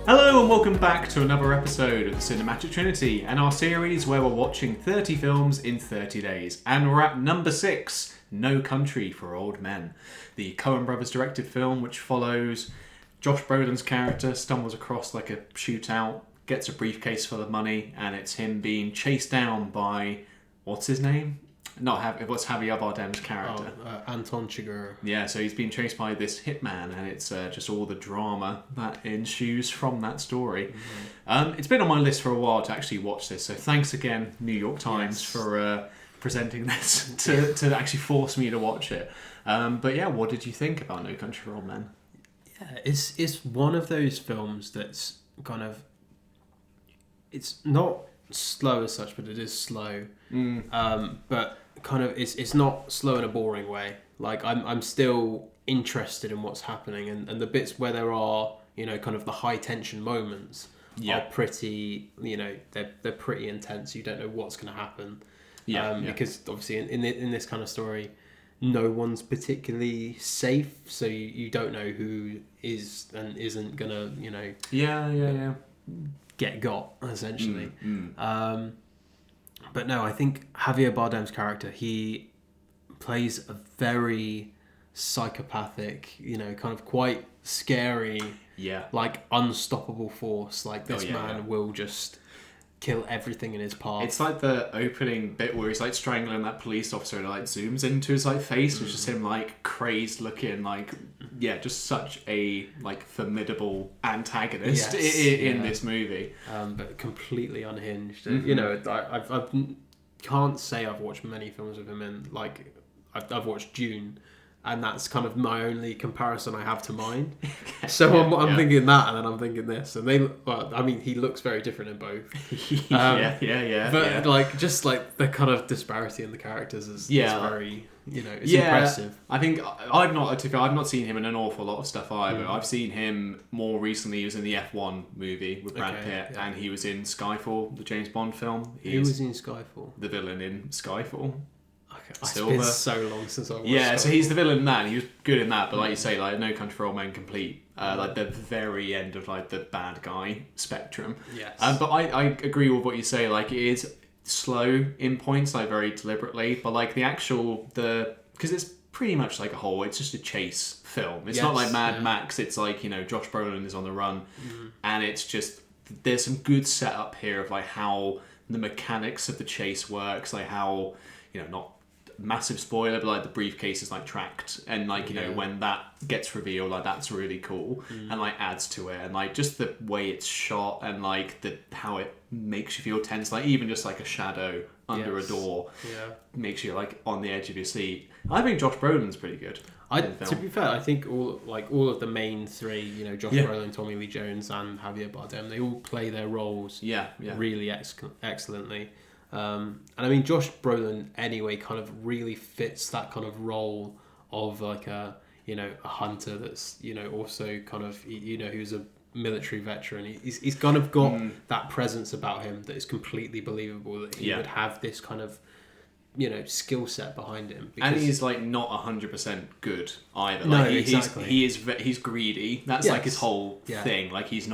Hello and welcome back to another episode of the Cinematic Trinity and our series where we're watching 30 films in 30 days. And we're at number 6, No Country for Old Men. The Coen brothers directed film which follows Josh Brolin's character stumbles across like a shootout, gets a briefcase full of money, and it's him being chased down by, what's his name? What's Javier Bardem's character? Anton Chigurh. Yeah, so he's being chased by this hitman, and it's just all the drama that ensues from that story. Mm-hmm. It's been on my list for a while to actually watch this, so thanks again, New York Times, for presenting this to actually force me to watch it. But yeah, what did you think about No Country for Old Men? Yeah, it's one of those films that's kind of... It's not slow as such, but it is slow. But kind of it's not slow in a boring way. Like I'm still interested in what's happening, and the bits where there are, kind of the high tension moments are pretty, they're pretty intense. You don't know what's going to happen. Because obviously in this kind of story, no one's particularly safe, so you don't know who is and isn't gonna, get got, essentially. But no, I think Javier Bardem's character, he plays a very psychopathic, kind of quite scary, like unstoppable force. Like this man will just kill everything in his path. It's like the opening bit where he's like strangling that police officer and it like zooms into his like face, which is him like crazed looking, like just such a like formidable antagonist in this movie. But completely unhinged. I can't say I've watched many films of him, and like I've watched Dune, and that's kind of my only comparison I have to mine. So I'm thinking that, and then I'm thinking this, and he looks very different in both. But like just like the kind of disparity in the characters is very, it's impressive. I think I've not seen him in an awful lot of stuff either. I've seen him more recently. He was in the F1 movie with Brad Pitt, and he was in Skyfall, the James Bond film. He was in Skyfall. The villain in Skyfall. It's been so long since I watched Skyfall. So he's the villain in that, and he was good in that, but like you say, like No Country for Old Men complete, like the very end of like the bad guy spectrum. Yes. But I agree with what you say, like it is slow in points, like very deliberately, but like because it's pretty much like a whole, it's just a chase film. It's not like Mad Max, it's like, Josh Brolin is on the run, and it's just, there's some good setup here of like how the mechanics of the chase works, like how, not massive spoiler, but like the briefcase is like tracked, and like when that gets revealed, like that's really cool, and like adds to it, and like just the way it's shot, and like how it makes you feel tense, like even just like a shadow under a door makes you like on the edge of your seat. I think Josh Brolin's pretty good. To be fair, I think all of the main three, Josh Brolin, Tommy Lee Jones, and Javier Bardem, they all play their roles really excellently. And I mean, Josh Brolin anyway kind of really fits that kind of role of like a hunter that's also kind of who's a military veteran. He's kind of got that presence about him that is completely believable, that he would have this kind of skill set behind him, and he's like not 100% good either. No, like exactly. He's greedy. That's like his whole thing. Like he's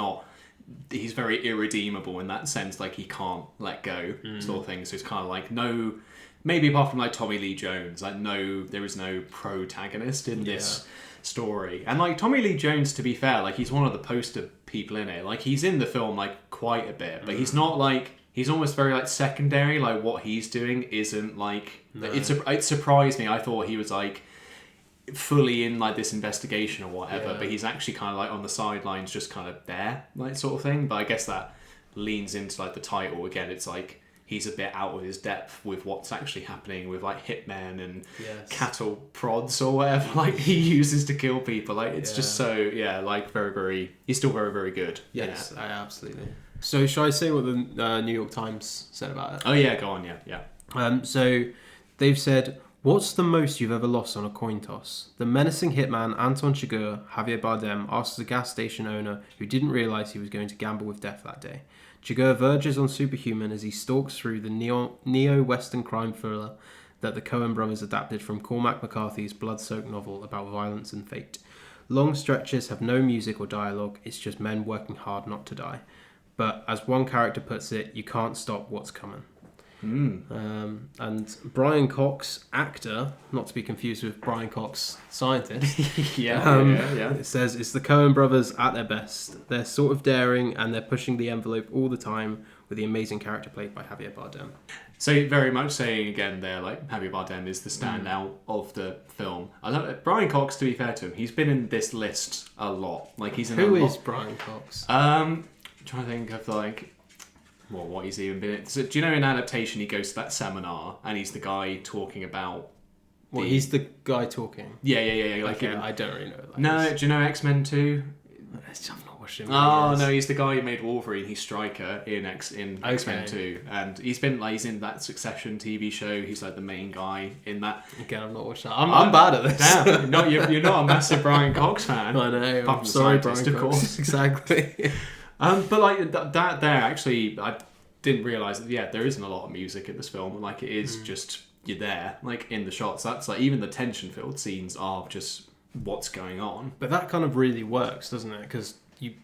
very irredeemable in that sense, like he can't let go sort of thing. So it's kind of like maybe apart from like Tommy Lee Jones, like there is no protagonist in this story. And like Tommy Lee Jones, to be fair, like he's one of the poster people in it. Like he's in the film like quite a bit, but he's not like, he's almost very like secondary. Like what he's doing isn't like, it surprised me. I thought he was like fully in like this investigation or whatever, but he's actually kind of like on the sidelines, just kind of there, like sort of thing. But I guess that leans into like the title again. It's like he's a bit out of his depth with what's actually happening with like hitmen and cattle prods or whatever like he uses to kill people. Like it's just so like very he's still very, very good. Yes, absolutely. So shall I say what the New York Times said about it? Oh yeah, go on. So they've said, what's the most you've ever lost on a coin toss? The menacing hitman Anton Chigurh, Javier Bardem, asks a gas station owner who didn't realise he was going to gamble with death that day. Chigurh verges on superhuman as he stalks through the neo-Western crime thriller that the Coen brothers adapted from Cormac McCarthy's blood-soaked novel about violence and fate. Long stretches have no music or dialogue. It's just men working hard not to die. But as one character puts it, you can't stop what's coming. And Brian Cox, actor, not to be confused with Brian Cox, scientist. It says it's the Coen brothers at their best. They're sort of daring and they're pushing the envelope all the time with the amazing character played by Javier Bardem. So very much saying again there, like Javier Bardem is the standout of the film. I love it. Brian Cox, to be fair to him, he's been in this list a lot. Like he's in Who a lot. is Brian Cox? I'm trying to think of like. Well, what he's even been in. So, do you know in Adaptation he goes to that seminar and he's the guy talking about... Well, he's the guy talking? Yeah. Like okay, I don't really know. No, do you know X-Men 2? I've not watched him. Oh, no, he's the guy who made Wolverine. He's Stryker in X-Men 2. And he's in that Succession TV show. He's like the main guy in that. Again, I've not watched that. I'm bad at this. Damn, you're not a massive Brian Cox fan. I know. I'm sorry, Brian Cox. Of course. Exactly. But like that there actually, I didn't realise that. Yeah, there isn't a lot of music in this film. Like it is just you're there, like in the shots. That's like even the tension-filled scenes are just what's going on. But that kind of really works, doesn't it? Because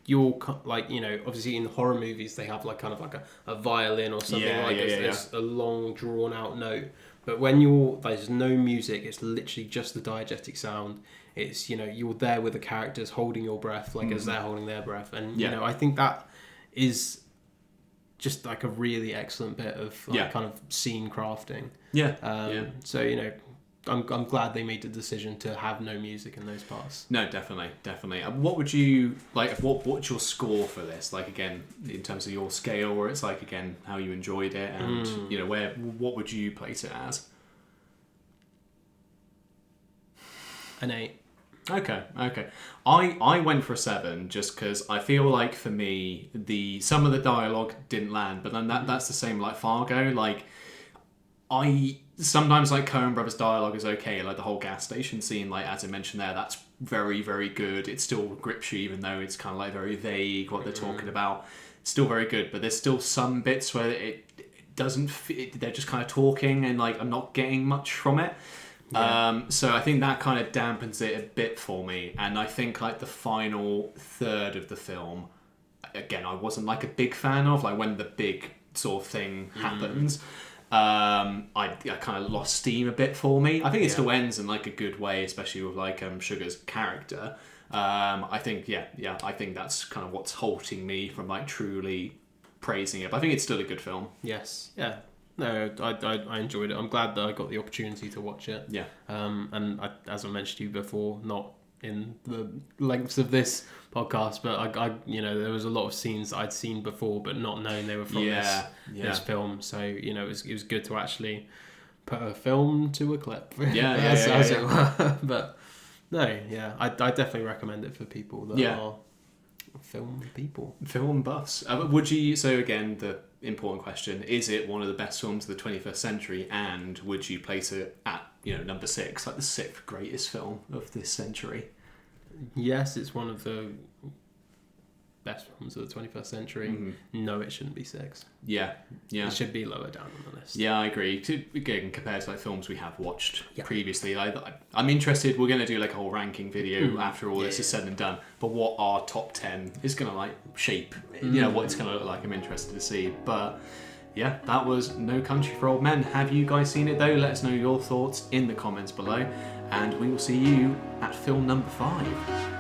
you're like obviously in horror movies they have like kind of like a violin or something there's a long drawn out note. But when there's no music, it's literally just the diegetic sound. It's you're there with the characters holding your breath as they're holding their breath, and I think that is just like a really excellent bit of kind of scene crafting. So I'm glad they made the decision to have no music in those parts. No, definitely. What would you like? What's your score for this? Like again, in terms of your scale, where it's like again how you enjoyed it, and what would you place it as? An 8. Okay. I went for a 7 just because I feel like for me some of the dialogue didn't land, but then that's the same like Fargo. Like I sometimes like Coen Brothers dialogue is okay, like the whole gas station scene, like as I mentioned there, that's very, very good. It still grips you even though it's kind of like very vague what they're talking about. It's still very good, but there's still some bits where it doesn't fit. They're just kind of talking and like I'm not getting much from it. So I think that kind of dampens it a bit for me, and I think like the final third of the film, again, I wasn't like a big fan of, like when the big sort of thing happens. I kind of lost steam a bit for me. I think it still ends in like a good way, especially with like Sugar's character. I think I think that's kind of what's halting me from like truly praising it. But I think it's still a good film. Yes. Yeah. No, I enjoyed it. I'm glad that I got the opportunity to watch it. Yeah. And as I mentioned to you before, not in the lengths of this podcast, but I there was a lot of scenes that I'd seen before, but not knowing they were from this film. So it was good to actually put a film to a clip. As it were. But no, I definitely recommend it for people that are film people, film buffs. Would you? So again, the important question: is it one of the best films of the 21st century? And would you place it at number 6, like the 6th greatest film of this century? Yes, it's one of the best films of the 21st century. No, it shouldn't be 6. Yeah. It should be lower down on the list. Yeah, I agree. Again, compared to like films we have watched previously, I'm interested. We're going to do like a whole ranking video after all this is said and done. But what our top 10 is going to like shape, what it's going to look like. I'm interested to see. But yeah, that was No Country for Old Men. Have you guys seen it though? Let us know your thoughts in the comments below, and we will see you at film number 5.